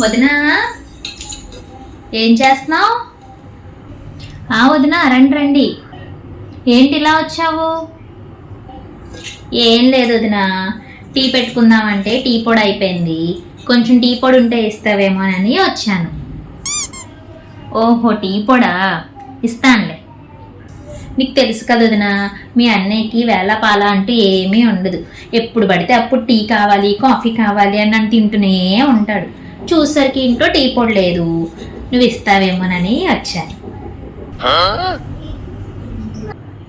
వదినా ఏం చేస్తున్నావు? వదినా రండి రండి. ఏంటి ఇలా వచ్చావు? ఏం లేదు వదినా, టీ పెట్టుకుందామంటే టీ పొడి అయిపోయింది, కొంచెం టీ పొడి ఉంటే ఇస్తావేమోనని వచ్చాను. ఓహో టీ పొడా, ఇస్తానులే. నీకు తెలుసు కదా వదినా, మీ అన్నయ్యకి వేళ పాల అంటూ ఏమీ ఉండదు. ఎప్పుడు పడితే అప్పుడు టీ కావాలి కాఫీ కావాలి అని నన్ను తింటూనే ఉంటాడు. చూసరికి ఇంట్లో టీ పొడి లేదు, నువ్వు ఇస్తావేమోనని వచ్చాను.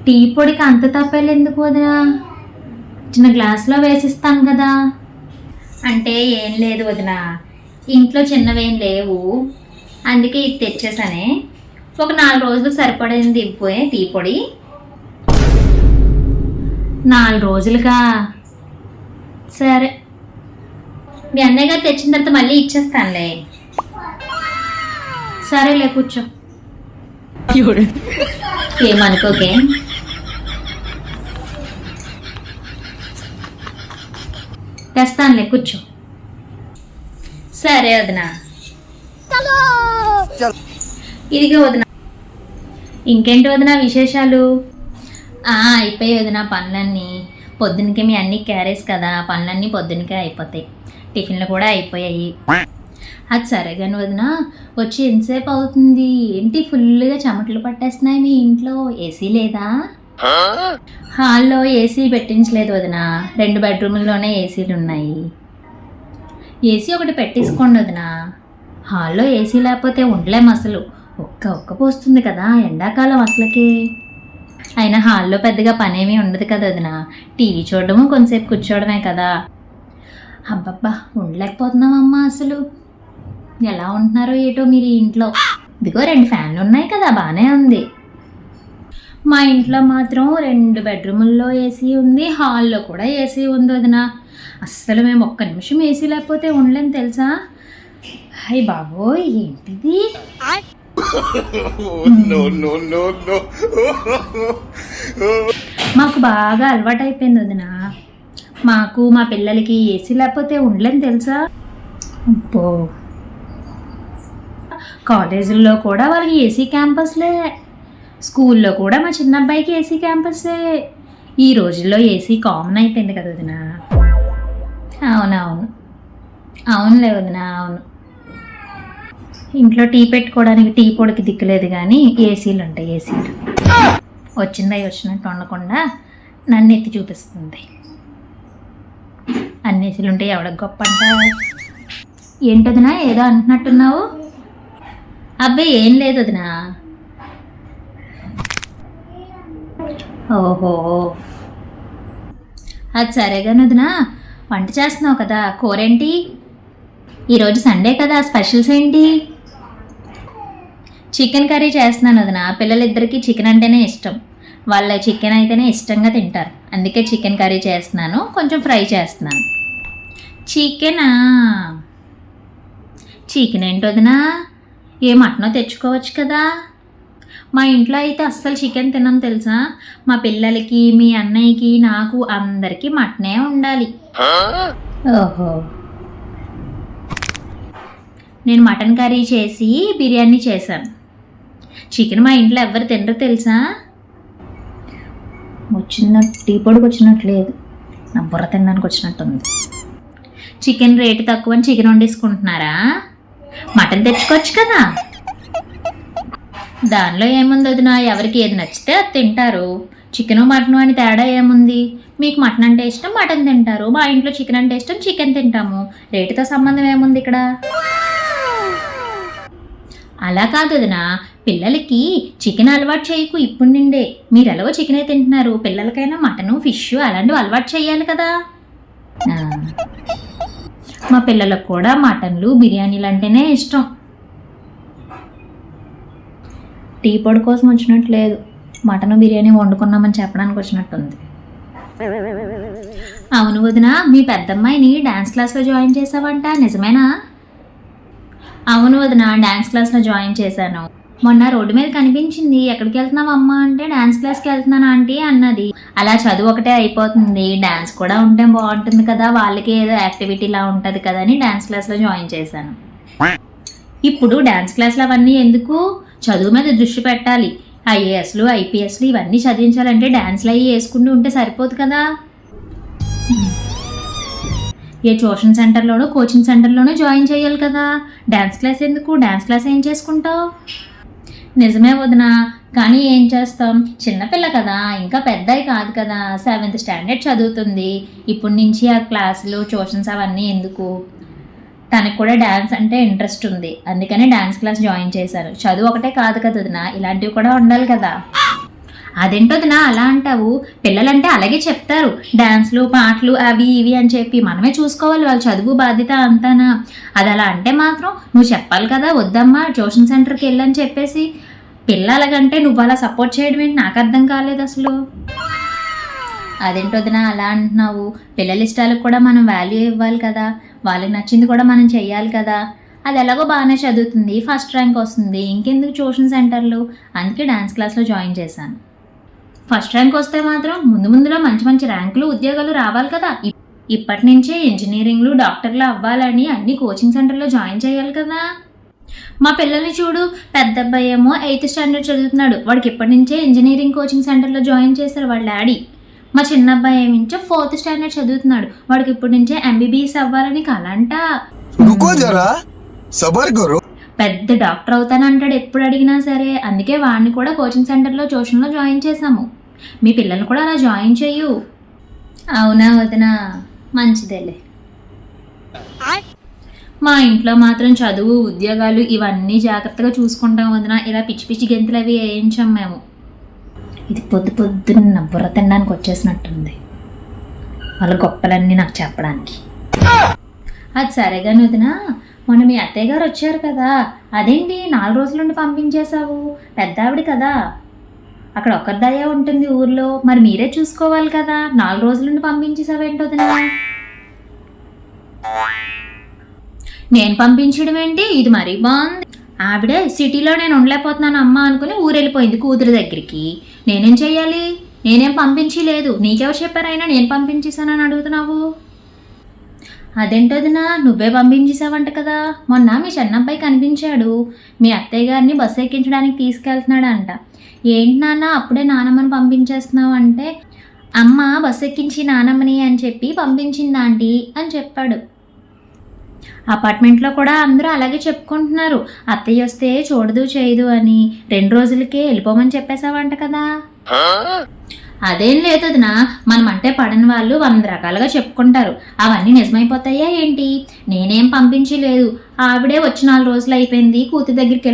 టీ పొడికి అంత తప్పేలు ఎందుకు వదినా? చిన్న గ్లాసులో వేసిస్తాను కదా. అంటే ఏం లేదు వదినా, ఇంట్లో చిన్నవేం లేవు, అందుకే ఇది తెచ్చేసానే. ఒక 4 రోజులు సరిపడింది ఇవ్వే టీ పొడి. 4 రోజులుగా? సరే, మీ అన్నయ్య గారు తెచ్చిన తర్వాత మళ్ళీ ఇచ్చేస్తానులే. సరేలే కూర్చో, ఏమనుకోకే. తెస్తానులే కూర్చో. సరే వదినా, ఇదిగో వదినా. ఇంకేంటి వదినా విశేషాలు? అయిపోయాయి వదినా పనులన్నీ. పొద్దునకి మీ అన్ని క్యారేజ్ కదా, పనులన్నీ పొద్దునకే అయిపోతాయి. టిఫిన్లు కూడా అయిపోయాయి. అది సరే కానీ వదినా, వచ్చి ఎంతసేపు అవుతుంది? ఏంటి ఫుల్గా చెమటలు పట్టేస్తున్నాయి మీ ఇంట్లో? ఏసీ లేదా? హాల్లో ఏసీ పెట్టించలేదు వదినా, 2 బెడ్రూమ్లోనే ఏసీలు ఉన్నాయి. ఏసీ ఒకటి పెట్టేసుకోండి వదినా. హాల్లో ఏసీ లేకపోతే ఉండలేం అసలు. ఒక్క పోస్తుంది కదా ఎండాకాలం అసలుకి. అయినా హాల్లో పెద్దగా పనేమీ ఉండదు కదా వదినా, టీవీ చూడడము కొంతసేపు కూర్చోవడమే కదా. అబ్బబ్బా ఉండలేకపోతున్నామమ్మా అసలు. ఎలా ఉంటున్నారో ఏటో మీరు ఇంట్లో. ఇదిగో 2 ఫ్యాన్లు ఉన్నాయి కదా, బాగానే ఉంది. మా ఇంట్లో మాత్రం 2 బెడ్రూముల్లో ఏసీ ఉంది, హాల్లో కూడా ఏసీ ఉంది వదినా. అస్సలు మేము ఒక్క నిమిషం ఏసీ లేకపోతే ఉండలేం తెలుసా. అయ్య బాబోయ్ ఏంటిది? మాకు బాగా అలవాటు అయిపోయింది వదినా. మాకు మా పిల్లలకి ఏసీ లేకపోతే ఉండలేం తెలుసా. అబ్బో, కాలేజీల్లో కూడా వాళ్ళకి ఏసీ క్యాంపస్లే, స్కూల్లో కూడా మా చిన్న అబ్బాయికి ఏసీ క్యాంపస్సే. ఈ రోజుల్లో ఏసీ కామన్ అయిపోయింది కదా వదినా. అవునవును, అవునులే వదినా, అవును. ఇంట్లో టీ పెట్టుకోవడానికి టీ పొడికి దిక్కులేదు కానీ ఏసీలు ఉంటాయి. ఏసీలు వచ్చినట్టు ఉండకుండా నన్ను ఎత్తి చూపిస్తుంది. అన్ని ఏసీలు ఉంటాయి, ఎవడకు గొప్ప అంటావు? ఏంటొదినా ఏదో అంటున్నట్టున్నావు? అబ్బాయి ఏం లేదు వదినా. ఓహో అది సరేగాని వదినా, వంట చేస్తున్నావు కదా, కూరేంటి? ఈరోజు సండే కదా, స్పెషల్స్ ఏంటి? చికెన్ కర్రీ చేస్తున్నాను వదినా. పిల్లలిద్దరికీ చికెన్ అంటేనే ఇష్టం, వాళ్ళ చికెన్ అయితేనే ఇష్టంగా తింటారు, అందుకే చికెన్ కర్రీ చేస్తున్నాను, కొంచెం ఫ్రై చేస్తున్నాను. చికెనా? చికెన్ ఏంటి వదినా, ఏ మటనో తెచ్చుకోవచ్చు కదా. మా ఇంట్లో అయితే అస్సలు చికెన్ తినం తెలుసా. మా పిల్లలకి, మీ అన్నయ్యకి, నాకు అందరికీ మటనే ఉండాలి. ఓహో, నేను మటన్ కర్రీ చేసి బిర్యానీ చేశాను. చికెన్ మా ఇంట్లో ఎవరు తినరు తెలుసా. టీ పొడికి వచ్చినట్లేదు, నా బుర్ర తినడానికి వచ్చినట్టుంది. చికెన్ రేటు తక్కువ అని చికెన్ వండేసుకుంటున్నారా? మటన్ తెచ్చుకోవచ్చు కదా. దానిలో ఏముంది వదినా, ఎవరికి ఏది నచ్చితే అది తింటారు. చికెను మటను అని తేడా ఏముంది? మీకు మటన్ అంటే ఇష్టం, మటన్ తింటారు. మా ఇంట్లో చికెన్ అంటే ఇష్టం, చికెన్ తింటాము. రేటుతో సంబంధం ఏముంది ఇక్కడ? అలా కాదు వదినా, పిల్లలకి చికెన్ అలవాటు చేయకు ఇప్పుడు నిండే. మీరు ఎలాగో చికెనే తింటున్నారు, పిల్లలకైనా మటను, ఫిష్ అలాంటివి అలవాటు చేయాలి కదా. మా పిల్లలకు కూడా మటన్లు, బిర్యానీలు అంటేనే ఇష్టం. టీ పొడి కోసం వచ్చినట్లేదు, మటన్ బిర్యానీ వండుకున్నామని చెప్పడానికి వచ్చినట్టుంది. అవును వదినా, మీ పెద్దమ్మాయిని డ్యాన్స్ క్లాస్లో జాయిన్ చేసావంట, నిజమేనా? అవును వదినా, డ్యాన్స్ క్లాస్లో జాయిన్ చేశాను. మొన్న రోడ్డు మీద కనిపించింది. ఎక్కడికి వెళ్తున్నావు అమ్మ అంటే డాన్స్ క్లాస్కి వెళ్తున్నాను ఆంటీ అన్నది. అలా చదువు ఒకటే అయిపోతుంది, డాన్స్ కూడా ఉంటే బాగుంటుంది కదా, వాళ్ళకి ఏదో యాక్టివిటీలా ఉంటుంది కదా అని డాన్స్ క్లాస్లో జాయిన్ చేశాను. ఇప్పుడు డాన్స్ క్లాసులు అవన్నీ ఎందుకు, చదువు మీద దృష్టి పెట్టాలి. ఐఏఎస్లు ఐపీఎస్లు ఇవన్నీ చదివించాలంటే డాన్స్లు అవి వేసుకుంటూ ఉంటే సరిపోదు కదా. ఏ ట్యూషన్ సెంటర్లోనో కోచింగ్ సెంటర్లోనో జాయిన్ చేయాలి కదా, డాన్స్ క్లాస్ ఎందుకు, డాన్స్ క్లాస్ ఏం చేసుకుంటావు? నిజమే వదినా, కానీ ఏం చేస్తాం, చిన్నపిల్ల కదా, ఇంకా పెద్దవి కాదు కదా, 7th స్టాండర్డ్ చదువుతుంది. ఇప్పటి నుంచి ఆ క్లాసులు ట్యూషన్స్ అవన్నీ ఎందుకు, తనకు కూడా డ్యాన్స్ అంటే ఇంట్రెస్ట్ ఉంది, అందుకనే డ్యాన్స్ క్లాస్ జాయిన్ చేశాను. చదువు ఒకటే కాదు కదా వదినా, ఇలాంటివి కూడా ఉండాలి కదా. అదేంటో వదినా అలా అంటావు, పిల్లలంటే అలాగే చెప్తారు, డ్యాన్స్లు పాటలు అవి ఇవి అని చెప్పి మనమే చూసుకోవాలి, వాళ్ళ చదువు బాధ్యత అంతానా. అది అలా అంటే మాత్రం నువ్వు చెప్పాలి కదా, వద్దమ్మా ట్యూషన్ సెంటర్కి వెళ్ళని చెప్పేసి. పిల్లలకంటే నువ్వు అలా సపోర్ట్ చేయడం ఏంటి, నాకు అర్థం కాలేదు అసలు. అదేంటో వదినా అలా అంటున్నావు, పిల్లల ఇష్టాలకు కూడా మనం వాల్యూ ఇవ్వాలి కదా, వాళ్ళకి నచ్చింది కూడా మనం చెయ్యాలి కదా. అది ఎలాగో బాగానే చదువుతుంది, ఫస్ట్ ర్యాంక్ వస్తుంది, ఇంకెందుకు ట్యూషన్ సెంటర్లు, అందుకే డాన్స్ క్లాస్లో జాయిన్ చేశాను. ఫస్ట్ ర్యాంక్ వస్తే మాత్రం ముందులో మంచి మంచి ర్యాంకులు ఉద్యోగాలు రావాలి కదా. ఇప్పటి నుంచే ఇంజనీరింగ్లు డాక్టర్లు అవ్వాలని అన్ని కోచింగ్ సెంటర్లో జాయిన్ చేయాలి కదా. మా పిల్లల్ని చూడు, పెద్ద అబ్బాయి ఏమో 8th స్టాండర్డ్ చదువుతున్నాడు, వాడికి ఇప్పటి నుంచే ఇంజనీరింగ్ కోచింగ్ సెంటర్లో జాయిన్ చేశారు వాళ్ళ డాడీ. మా చిన్న అబ్బాయి ఏమించో 4th స్టాండర్డ్ చదువుతున్నాడు, వాడికి ఇప్పటి నుంచే MBBS అవ్వాలని కలంట. పెద్ద డాక్టర్ అవుతానంటాడు ఎప్పుడు అడిగినా సరే, అందుకే వాడిని కూడా కోచింగ్ సెంటర్లో ట్యూషన్లో జాయిన్ చేశాము. మీ పిల్లల్ని కూడా అలా జాయిన్ చెయ్యు. అవునా వదినా, మంచిదేలే. మా ఇంట్లో మాత్రం చదువు ఉద్యోగాలు ఇవన్నీ జాగ్రత్తగా చూసుకుంటాం వదినా, ఇలా పిచ్చి పిచ్చి గెంతులు అవి వేయించాం మేము. ఇది పొద్దున్న బుర్ర తినడానికి వచ్చేసినట్టుంది, వాళ్ళ గొప్పలన్నీ నాకు చెప్పడానికి. అది సరేగాని వదినా, మొన్న మీ అత్తయ్య గారు వచ్చారు కదా, అదేంటి 4 రోజుల నుండి పంపించేశావు, పెద్ద ఆవిడ కదా, అక్కడ ఒక్కరిదయ్యే ఉంటుంది ఊర్లో, మరి మీరే చూసుకోవాలి కదా, 4 రోజుల నుండి పంపించేసావేంటి వదినా? నేను పంపించడం ఏంటి, ఇది మరీ బాగుంది. ఆవిడే సిటీలో నేను ఉండలేకపోతున్నాను అమ్మ అనుకుని ఊరెళ్ళిపోయింది కూతురు దగ్గరికి. నేనేం చెయ్యాలి, నేనేం పంపించలేదు, నీకెవరు చెప్పారైనా నేను పంపించేశానని అడుగుతున్నావు? అదేంటోదినా, నువ్వే పంపించేసావంట కదా, మొన్న మీ చిన్నబ్బాయి కనిపించాడు, మీ అత్తయ్య గారిని బస్సు ఎక్కించడానికి తీసుకెళ్తున్నాడు అంట. ఏంటి నాన్న అప్పుడే నానమ్మని పంపించేస్తున్నావు అంటే, అమ్మ బస్సు ఎక్కించి నానమ్మని అని చెప్పి పంపించింది ఆంటీ అని చెప్పాడు. అపార్ట్మెంట్లో కూడా అందరూ అలాగే చెప్పుకుంటున్నారు, అత్తయ్య వస్తే చూడదు చేయదు అని. 2 రోజులకే వెళ్ళిపోమని చెప్పేసావంట కదా. అదేం లేదు వదినా, మనం అంటే పడని వాళ్ళు 100 రకాలుగా చెప్పుకుంటారు, అవన్నీ నిజమైపోతాయా ఏంటి? నేనేం పంపించలేదు, ఆవిడే వచ్చి 4 రోజులు అయిపోయింది, కూతురు దగ్గరికి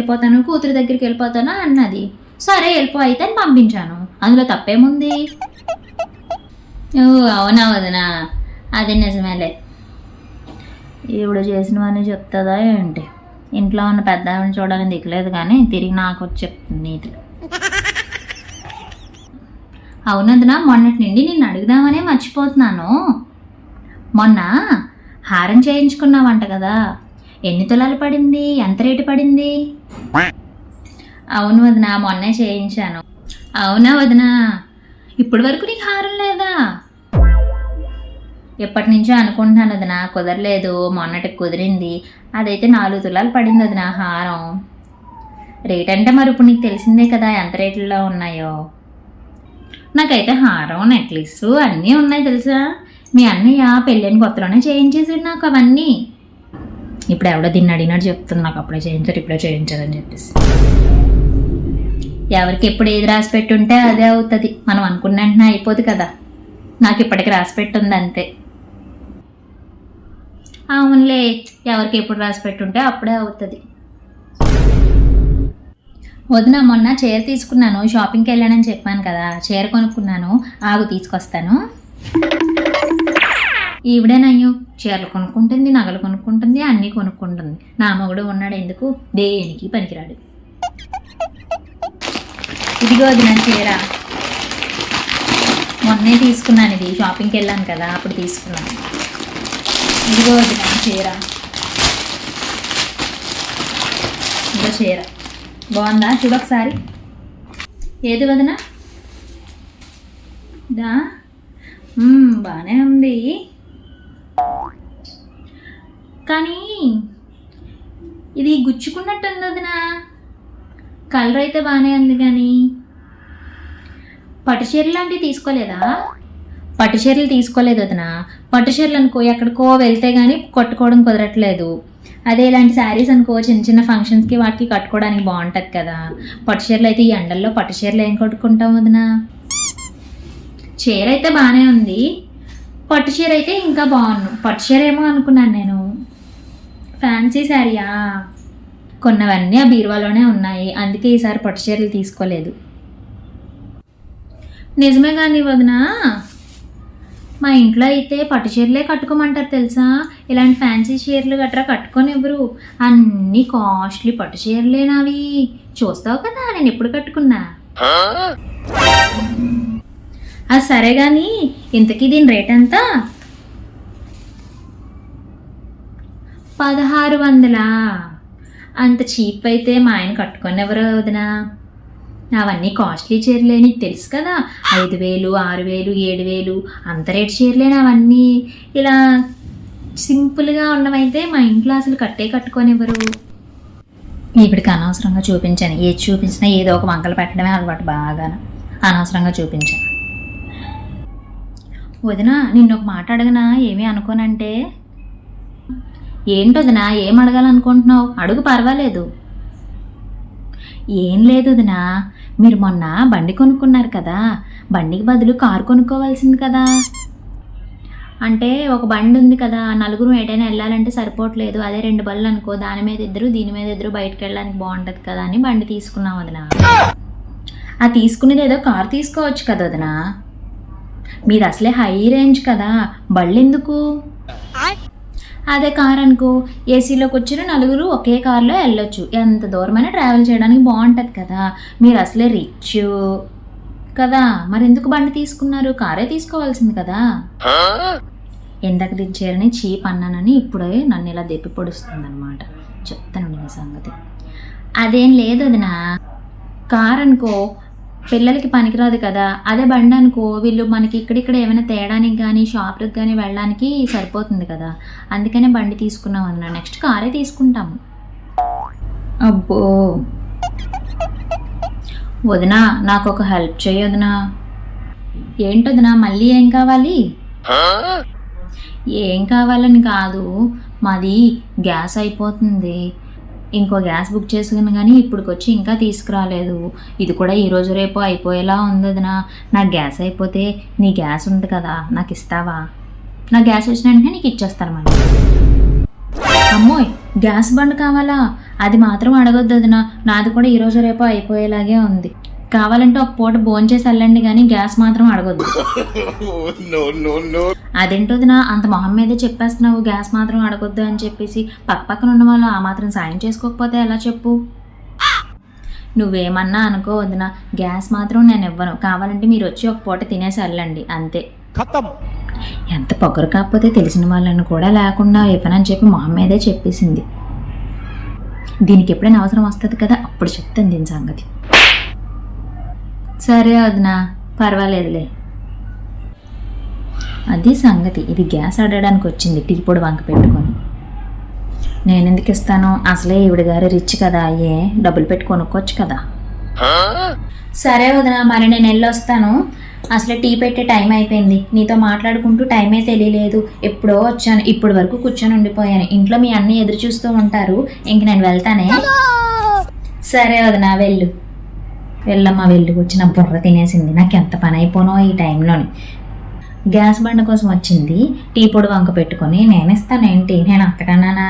వెళ్ళిపోతాను అన్నది. సరే వెళ్ళిపో అయితే అని పంపించాను, అందులో తప్పేముంది? ఓ అవునా వదినా, అది నిజమేలే. ఈవిడ చేసినవన్నీ చెప్తుందా ఏంటి? ఇంట్లో ఉన్న పెద్ద ఆవిడని చూడాలని దిక్కులేదు కానీ తిరిగి నాకు వచ్చి చెప్తుంది నీతి. అవునందునా, మొన్నటి నుండి నిన్ను అడుగుదామనే మర్చిపోతున్నాను. మొన్న హారం చేయించుకున్నావంట కదా, ఎన్ని తులాలు పడింది, ఎంత రేటు పడింది? అవును వదినా, మొన్నే చేయించాను. అవునా వదినా, ఇప్పటి వరకు నీకు హారం లేదా? ఎప్పటి నుంచో అనుకుంటున్నాను వదినా, కుదరలేదు, మొన్నటికి కుదిరింది. అదైతే 4 తులాలు పడింది వదినా హారం. రేట్ అంటే మరి ఇప్పుడు నీకు తెలిసిందే కదా ఎంత రేట్లలో ఉన్నాయో. నాకైతే హారం నెక్లెస్ అన్నీ ఉన్నాయి తెలుసా. మీ అన్నయ్య పెళ్ళైన కొత్తలోనే చేయించేసాడు నాకు అవన్నీ. ఇప్పుడు ఎవడో దీన్ని అడిగినట్టు చెప్తున్నా, నాకు అప్పుడే చేయించారు ఇప్పుడే చేయించారని చెప్పేసి. ఎవరికి ఎప్పుడు ఏది రాసి పెట్టుంటే అదే అవుతుంది, మనం అనుకున్న వెంటనే అయిపోదు కదా. నాకు ఇప్పటికి రాసి పెట్టుంది అంతే. అవునులే, ఎవరికి ఎప్పుడు రాసి పెట్టుంటే అప్పుడే అవుతుంది. వదిన మొన్న చీర తీసుకున్నాను, షాపింగ్కి వెళ్ళానని చెప్పాను కదా, చీర కొనుక్కున్నాను, ఆగు తీసుకొస్తాను. ఈవిడేనయ్యో చీరలు కొనుక్కుంటుంది, నగలు కొనుక్కుంటుంది, అన్నీ కొనుక్కుంటుంది. నా మగుడు ఉన్నాడు ఎందుకు, దేనికి పనికిరాడు. ఇదిగో వదిన చీర, మొన్నే తీసుకున్నాను, ఇది షాపింగ్కి వెళ్ళాను కదా అప్పుడు తీసుకున్నాను. ఇదిగో వదిన చీర, ఇదిగో చీర. బాగుందా చూడొకసారి. ఏది వదినా దా బాగానే ఉంది, కానీ ఇది గుచ్చుకున్నట్టు ఉంది వదినా. కలర్ అయితే బాగానే ఉంది, కానీ పట్టు చీరలు లాంటివి తీసుకోలేదా? పట్టు చీరలు తీసుకోలేదు వదినా. పట్టు చీరలు అనుకో ఎక్కడికో వెళ్తే కానీ కట్టుకోవడం కుదరట్లేదు. అదే ఇలాంటి శారీస్ అనుకో చిన్న చిన్న ఫంక్షన్స్కి వాటికి కట్టుకోవడానికి బాగుంటుంది కదా. పట్టు చీరలు అయితే ఈ ఎండల్లో పట్టు చీరలు ఏం కట్టుకుంటాం వదినా. చీర అయితే బాగానే ఉంది, పట్టు చీర అయితే ఇంకా బాగున్నాను. పట్టు చీర ఏమో అనుకున్నాను నేను. ఫ్యాన్సీ శారీయా? కొన్నవన్నీ ఆ బీరువాలోనే ఉన్నాయి, అందుకే ఈసారి పట్టు చీరలు తీసుకోలేదు. నిజమే కానీ వదినా, మా ఇంట్లో అయితే పట్టు చీరలే కట్టుకోమంటారు తెలుసా. ఇలాంటి ఫ్యాన్సీ చీరలు గట్రా కట్టుకొని ఎవరు, అన్నీ కాస్ట్లీ పట్టు చీరలేనావి. చూస్తావు కదా నేను ఎప్పుడు కట్టుకున్నా. అది సరే కానీ ఇంతకీ దీని రేట్ ఎంత? 1600. అంత చీప్ అయితే మా ఆయన కట్టుకొని ఎవరో వదినా. అవన్నీ కాస్ట్లీ చీరలే, నీకు తెలుసు కదా. 5000, 6000, 7000 అంత రేటు చీరలేని అవన్నీ. ఇలా సింపుల్గా ఉన్నవైతే మా ఇంట్లో అసలు కట్టుకొని ఎవరు. ఇప్పటికి అనవసరంగా చూపించాను. ఏది చూపించినా ఏదో ఒక వంకలు పెట్టడమే అలవాటు. బాగా అనవసరంగా చూపించాను. వదినా నిన్ను ఒక మాట అడగనా? ఏమీ అనుకోనంటే. ఏంటొదినా, ఏం అడగాలనుకుంటున్నావు? అడుగు, పర్వాలేదు. ఏం లేదు వదినా, మీరు మొన్న బండి కొనుక్కున్నారు కదా, బండికి బదులు కారు కొనుక్కోవాల్సింది కదా. అంటే ఒక బండి ఉంది కదా, నలుగురు ఎటైనా వెళ్ళాలంటే సరిపోవట్లేదు. అదే 2 బళ్ళు అనుకో, దాని మీద ఇద్దరు దీని మీద ఇద్దరు బయటకు వెళ్ళడానికి బాగుంటుంది కదా అని బండి తీసుకున్నాం వదినా. ఆ తీసుకునేది ఏదో కారు తీసుకోవచ్చు కదా వదినా. మీది అసలే హై రేంజ్ కదా, బళ్ళు ఎందుకు? అదే కార్ అనుకో, ఏసీలోకి వచ్చిన నలుగురు ఒకే కార్లో వెళ్ళొచ్చు, ఎంత దూరమైనా ట్రావెల్ చేయడానికి బాగుంటుంది కదా. మీరు అసలే రిచ్ కదా, మరి ఎందుకు బండి తీసుకున్నారు? కారే తీసుకోవాల్సింది కదా. ఎందాక దించారని చీప్ అన్నానని ఇప్పుడే నన్ను ఇలా దెప్పి పొడుస్తుంది అనమాట. చెప్తాను నేను సంగతి. అదేం లేదు వదినా, కార్ అనుకో పిల్లలకి పనికిరాదు కదా. అదే బండి అనుకో వీళ్ళు మనకి ఇక్కడిక్కడ ఏమైనా తేడానికి కానీ షాప్కి కానీ వెళ్ళడానికి సరిపోతుంది కదా. అందుకనే బండి తీసుకున్నాం వదినా. నెక్స్ట్ కారే తీసుకుంటాము. అబ్బో వదినా, నాకు ఒక హెల్ప్ చేయి వదినా. ఏంటొదినా, మళ్ళీ ఏం కావాలి? ఏం కావాలని కాదు, మాది గ్యాస్ అయిపోతుంది. ఇంకో గ్యాస్ బుక్ చేసుకుని కానీ ఇప్పటికొచ్చి ఇంకా తీసుకురాలేదు. ఇది కూడా ఈరోజు రేపు అయిపోయేలా ఉంది వదినా. నాకు గ్యాస్ అయిపోతే నీ గ్యాస్ ఉంది కదా, నాకు ఇస్తావా? నా గ్యాస్ వచ్చిన వెంటనే నీకు ఇచ్చేస్తాను మరి. అమ్మోయ్, గ్యాస్ బండ్ కావాలా? అది మాత్రం అడగొద్దు వదినా, నాది కూడా ఈరోజు రేపు అయిపోయేలాగే ఉంది. కావాలంటే ఒక పూట భోంచేసి వెళ్ళండి, కానీ గ్యాస్ మాత్రం అడగొద్దు. అదేంటోదినా అంత మొహం మీదే చెప్పేస్తున్నావు, గ్యాస్ మాత్రం అడగొద్దు అని చెప్పేసి. పక్కన ఉన్న వాళ్ళు ఆ మాత్రం సాయం చేసుకోకపోతే ఎలా చెప్పు? నువ్వేమన్నా అనుకో వదినా, గ్యాస్ మాత్రం నేను ఇవ్వను. కావాలంటే మీరు వచ్చి ఒక పూట తినేసి వెళ్ళండి, అంతే. ఎంత పొగరు కాకపోతే తెలిసిన వాళ్ళని కూడా లేకుండా ఇవ్వనని చెప్పి మొహం మీదే చెప్పేసింది. దీనికి ఎప్పుడైనా అవసరం వస్తుంది కదా, అప్పుడు చెప్తాను దీని సంగతి. సరే వదినా, పర్వాలేదులే. అది సంగతి. ఇది గ్యాస్ అడగడానికి వచ్చింది టీ పొడి వంక పెట్టుకొని. నేను ఎందుకు ఇస్తాను, అసలే ఈవిడ గారు రిచ్ కదా, ఏ డబ్బులు పెట్టి కొనుక్కోవచ్చు కదా. సరే వదినా, మరి నేను వెళ్ళొస్తాను. అసలే టీ పెట్టే టైం అయిపోయింది. నీతో మాట్లాడుకుంటూ టైమే తెలియలేదు. ఎప్పుడో వచ్చాను, ఇప్పటి వరకు కూర్చొని ఉండిపోయాను. ఇంట్లో మీ అన్నీ ఎదురు చూస్తూ ఉంటారు. ఇంక నేను వెళ్తానే. సరే వదినా, వెళ్ళమ్మా, వెళ్ళు. వచ్చిన బుర్ర తినేసింది. నాకు ఎంత పని అయిపోనో ఈ టైంలోని. గ్యాస్ బండ కోసం వచ్చింది, టీ పొడి వంక పెట్టుకొని నేను ఇస్తానేంటి, నేను అంతకన్నానా?